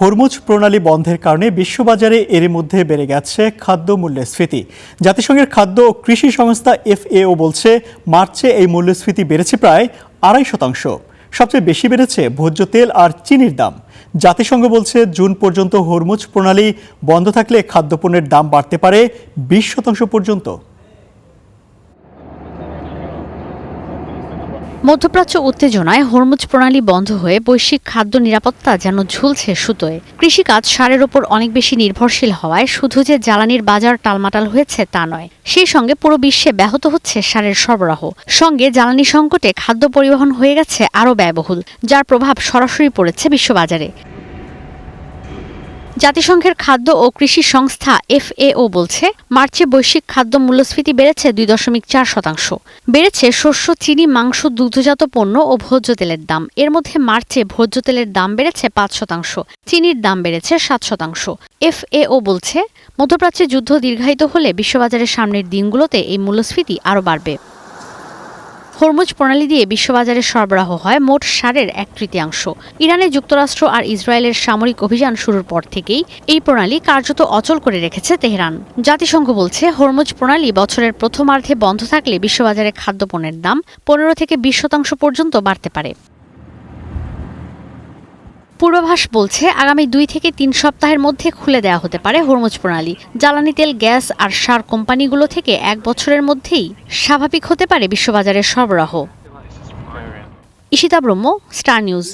Hormuz প্রণালী বন্ধের কারণে বিশ্ববাজারে এর মধ্যে বেড়ে গেছে খাদ্য মূল্যস্ফীতি। জাতিসংঘের খাদ্য ও কৃষি সংস্থা FAO বলছে মার্চে এই মূল্যস্ফীতি বেড়েছে প্রায় 2.5%। সবচেয়ে বেশি বেড়েছে ভোজ্য তেল আর চিনির দাম। জাতিসংঘ বলছে জুন পর্যন্ত হরমুজ প্রণালী বন্ধ থাকলে খাদ্যপণ্যের দাম বাড়তে পারে 20% পর্যন্ত। মধ্যপ্রাচ্য উত্তেজনায় হরমুজ প্রণালী বন্ধ হয়ে বৈশ্বিক খাদ্য নিরাপত্তা যেন ঝুলছে সুতোয়। কৃষিকাজ সারের ওপর অনেক বেশি নির্ভরশীল হওয়ায় শুধু যে জ্বালানির বাজার টালমাটাল হয়েছে তা নয়, সেই সঙ্গে পুরো বিশ্বে ব্যাহত হচ্ছে সারের সরবরাহ। সঙ্গে জ্বালানি সংকটে খাদ্য পরিবহন হয়ে গেছে আরও ব্যয়বহুল, যার প্রভাব সরাসরি পড়েছে বিশ্ববাজারে। জাতিসংঘের খাদ্য ও কৃষি সংস্থা FAO বলছে মার্চে বৈশ্বিক খাদ্য মূল্যস্ফীতি বেড়েছে 2.4%। বেড়েছে শস্য, চিনি, মাংস, দুগ্ধজাত পণ্য ও ভোজ্য তেলের দাম। এর মধ্যে মার্চে ভোজ্য তেলের দাম বেড়েছে 5%, চিনির দাম বেড়েছে 7%। FAO বলছে মধ্যপ্রাচ্যে যুদ্ধ দীর্ঘায়িত হলে বিশ্ববাজারের সামনের দিনগুলোতে এই মূল্যস্ফীতি আরও বাড়বে। হরমুজ প্রণালী দিয়ে বিশ্ববাজারে সরবরাহ হয় মোট সারের 1/3। ইরানে যুক্তরাষ্ট্র আর ইসরায়েলের সামরিক অভিযান শুরুর পর থেকেই এই প্রণালী কার্যত অচল করে রেখেছে তেহরান। জাতিসংঘ বলছে হরমুজ প্রণালী বছরের প্রথমার্ধে বন্ধ থাকলে বিশ্ববাজারে খাদ্যপণ্যের দাম 15 থেকে 20% পর্যন্ত বাড়তে পারে। পূর্বাভাস বলছে আগামী 2 থেকে 3 সপ্তাহের মধ্যে খুলে দেওয়া হতে পারে হরমুজ প্রণালী। জ্বালানি তেল, গ্যাস আর সার কোম্পানিগুলো থেকে 1 বছরের মধ্যেই স্বাভাবিক হতে পারে বিশ্ববাজারের সরবরাহ। ঈশিতা ব্রহ্ম, স্টার নিউজ।